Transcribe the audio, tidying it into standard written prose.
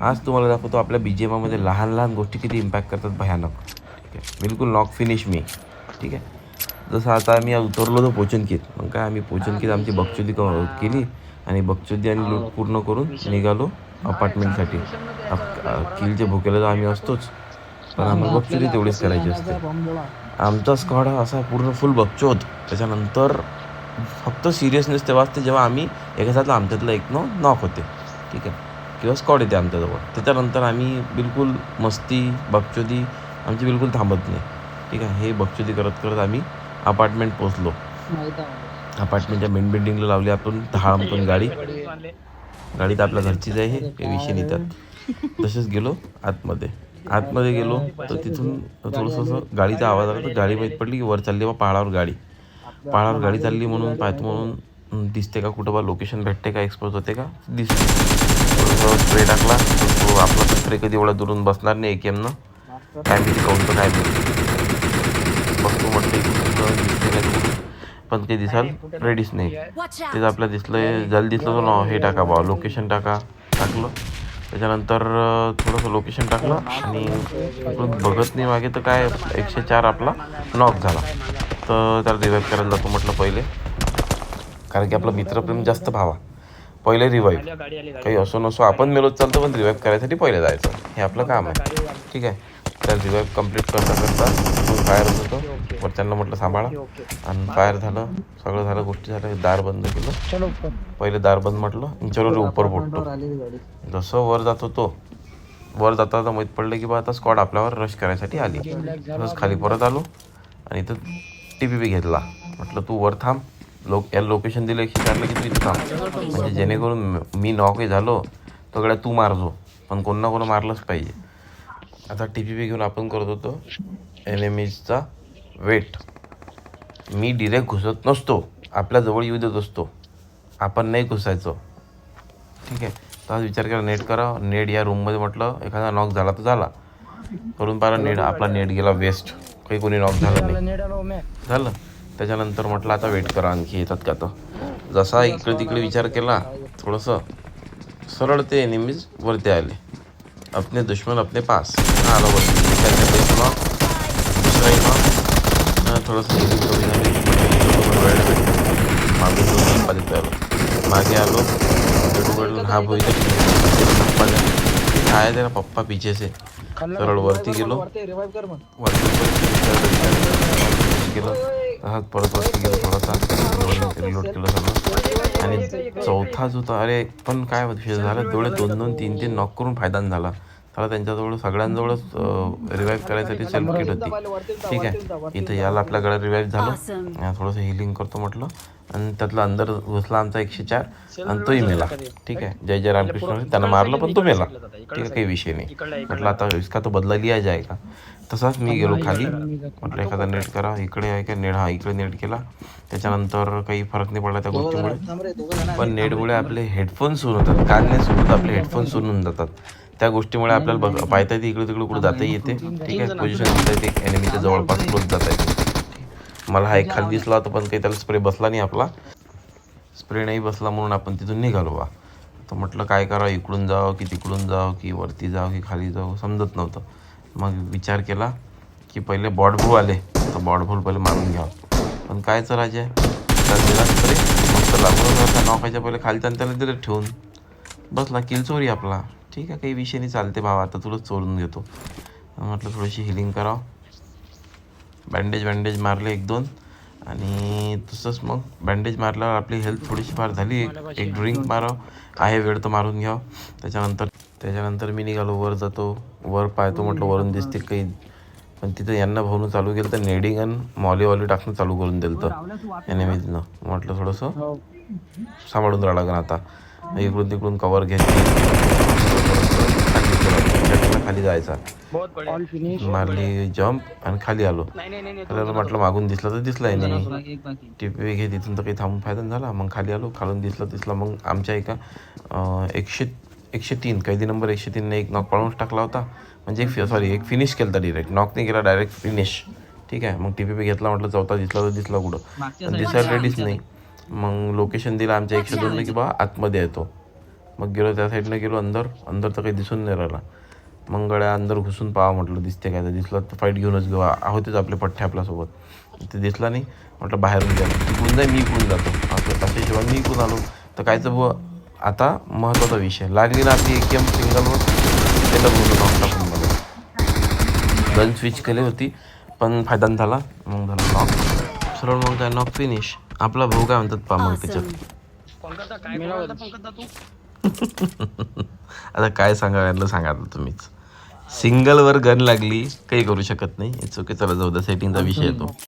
आज तुम्हाला दाखवतो आपल्या BGMI लहान लहान गोष्टी किती इम्पॅक्ट करतात, भयानक. ठीक आहे, बिलकुल नॉक फिनिश मी. ठीक आहे, जसं आता आम्ही उतरलो होतो पोचनकीत. मग काय आम्ही पोचनकीत आमची बकचोदी केली आणि बकचोदी आणि लूट पूर्ण करून निघालो अपार्टमेंटसाठी. किलचे भुकेला तर आम्ही असतोच, पण आम्हाला बकचोदी तेवढीच करायची असते. आमचा स्क्वॉड हा असा पूर्ण फुल बकचोद. त्याच्यानंतर फक्त सिरियसनेस तेव्हा असते जेव्हा आम्ही एका आमच्यातला एक नॉक होते. ठीक आहे, किंवा स्क्वॉड येते आमच्याजवळ. त्याच्यानंतर आम्ही बिलकुल मस्ती बकचोदी आमची बिलकुल थांबत नाही. ठीक आहे, हे बकचोदी करत करत आम्ही अपार्टमेंट पोचलो. अपार्टमेंटच्या मेन बिल्डिंगला लावली आपण धाडमकन गाडी. गाडी तर आपल्या घरचीच आहे, हे काही विषय नाही त्यात. तसेच गेलो आतमध्ये गेलो तर तिथून थोडंसं असं गाडीचा आवाज आला तर गाडी माहीत पडली की वर चालली बा पहाडावर गाडी चालली म्हणून पाहतो, म्हणून दिसते का कुठं बा लोकेशन भेटते का, एक्सपोज होते का, दिसते. थोडंसं स्प्रे टाकला तर तो आपला स्प्रे कधी एवढा दुरून बसणार नाही AKMनं. काय मी काउंटर काय बघतो म्हटलं दिसते का, पण ते दिसायला रेडीच नाही. तेच आपल्याला दिसलं दिसलं तो हे टाका बा लोकेशन टाकलं. त्याच्यानंतर थोडंसं लोकेशन टाकलं आणि बघत नाही मागे तर काय 104 आपला नॉक झाला. तर त्याला रिवाईव्ह करायला जातो म्हटलं पहिले, कारण की आपला मित्रप्रेम जास्त भावा. पहिले रिवाईव्ह काही असो नसो आपण मेलोच चालतो, पण रिवाईव्ह करायसाठी पहिले जायचं, हे आपलं काम आहे. ठीक आहे, त्याला रिवाईव्ह कंप्लीट करता फायर होत होतं. वरच्यांना म्हटलं सांभाळा, आणि फायर झालं, सगळं झालं, गोष्टी झाल्या. दार बंद केलं, पहिले दार बंद म्हटलं, चलो रे उपर पोटतो. जसं वर जाता माहीत पडलं की बा आता स्क्वॉड आपल्यावर रश करायसाठी आली. तसंच खाली परत आलो आणि इथं TPP घेतला. म्हटलं तू वर थांब, याला लोकेशन दिलं 104ला की तू इथं थांब, म्हणजे जेणेकरून मी नॉकही झालो तो गड्या तू मारजो, पण कोण ना कोण मारलंच पाहिजे. आता TPP घेऊन आपण करत होतो एनिमीजचा वेट. मी डिरेक्ट घुसत नसतो, आपल्याजवळ येऊ देत असतो, आपण नाही घुसायचो. ठीक आहे, तर आज विचार केला नेट करा, नेट या रूममध्ये म्हटलं एखादा नॉक झाला तर झाला, करून पाहिला नेट, आपला नेट गेला वेस्ट, काही कोणी नॉक झालं नाही झालं. त्याच्यानंतर म्हटलं आता वेट करा आणखी येतात का. तर जसा इकडे तिकडे विचार केला थोडंसं, सरळ ते एनिमीज वरती आले. अपने दुश्मन अपने पास. आलं वरती, नॉक, दुसराही नॉक. थोडंसं मागे आलो, हा भोई आया तेरा पप्पा पीछे से. सरळ वरती गेलो, परत वरती गेलो, थोडासा रिलोड केलं सगळं. आणि चौथा जो होता, अरे पण काय विषय झाला, तेवढे 2-2, 3-3 नॉक करून फायदा झाला. त्याला त्यांच्याजवळ सगळ्यांजवळच रिवाईव्ह करायसाठी सेल्फ किट होती. ठीक आहे, इथं याला आपल्याकडे रिवाईव्ह झालं, थोडंसं हिलिंग करतो म्हटलं, आणि त्यातला अंदर घुसला आमचा 104 आणि तोही मेला. ठीक आहे, जय जय रामकृष्ण, त्यानं मारलं पण तो मेला. ठीक आहे, काही विषय नाही. म्हटलं आता इसका तो बदला लिया जाय का. तसाच मी गेलो खाली, म्हटलं एखादा नेट करा, इकडे आहे का नेट, हा इकडे नेट केला. त्याच्यानंतर काही फरक नाही पडला त्या गोष्टीमुळे, पण नेटमुळे आपले हेडफोन सुरू होतात, कान नाही सुरू होत, आपले हेडफोन सुरू होऊन जातात. त्या गोष्टीमुळे आपल्याला पाहता येते, इकडे तिकडे कुठे जाताही येते. ठीक आहे, पोझिशन देता येते, एनिमीच्या जवळपास क्लोज जाता येते. मला हा एक खाली दिसला होता, पण काही त्याला स्प्रे बसला नाही, आपला स्प्रे नाही बसला म्हणून आपण तिथून निघालो बा. तर म्हटलं काय करा, इकडून जावं की तिकडून जावं की वरती जावं की खाली जावं समजत नव्हतं. मग विचार केला की पहिले बॉडभू आले तर बॉडभूल पहिले मारून घ्यावं. पण कायचं राजा त्याला स्प्रे मस्त लागून नॉकायच्या पहिले खाली त्याला दिलं ठेवून बसला, किल चोरी आपला. ठीक आहे, काही विषय नाही, चालते भावा, आता तुलाच चोरून घेतो. म्हटलं थोडीशी हिलिंग करावं, बँडेज मारले 1-2, आणि तसंच मग बँडेज मारल्यावर आपली हेल्थ थोडीशी फार झाली. एक ड्रिंक मारावं, आहे वेळ तर मारून घ्यावं. त्याच्यानंतर मी निघालो, वर जातो, वर पाहतो म्हटलं वरून दिसते काही, पण तिथं यांना भावणं चालू केलं तर नेडिंग आणि मॉली टाकणं चालू करून दिलं तर एनिमीजनं. म्हटलं थोडंसं सांभाळून राहा लागेल आता. इकडून तिकडून कवर घ्यायची, खाली जायचा, मारली जंप आणि खाली आलो. म्हटलं मागून दिसलं तर दिसलं नाही, टिपे घे तिथून तर काही थांबून फायदा झाला. मग खाली आलो, खालून दिसलं. मग आमच्या एका 103 कैदी नंबर 103ने एक नॉक पाळूनच टाकला होता, म्हणजे एक फिनिश केलं होता, डिरेक्ट नॉक नाही केला, डायरेक्ट फिनिश. ठीक आहे, मग TPP घेतला, म्हटलं चौथा दिसला तर दिसला कुठं, पण दिसायला रेडीच नाही. मग लोकेशन दिलं आमच्या 102 की बा आतमध्ये येतो. मग गेलो त्या साईडनं गेलो अंदर तर काही दिसून नाही राहिला. मग गड्या अंदर घुसून पाहा म्हटलं दिसते काय, तर दिसलं तर फाईट घेऊनच घेऊ, होतेच आपले पठ्ठे आपल्यासोबत. ते दिसला नाही म्हटलं बाहेरून गेलो, इकडून जाय मी इकडून जातो असं, अशा हिशोबाने मी इकडून आलो. तर कायचं बुवा आता महत्त्वाचा विषय लागली ना आपली AKM सिंगलवर, त्याला बोलून नॉक टाकून मला गन स्विच केली होती पण फायदा नाही झाला. मग झाला नॉक सरळ, मग काय नॉक फिनिश. आपला भाऊ काय म्हणतात पा मग त्याच्यात. आता काय सांगा यांना, सांगा आता तुम्हीच. सिंगलवर गन लागली काही करू शकत नाही, इट्स ओके. चला जाऊ द्या, सेटिंगचा विषय येतो.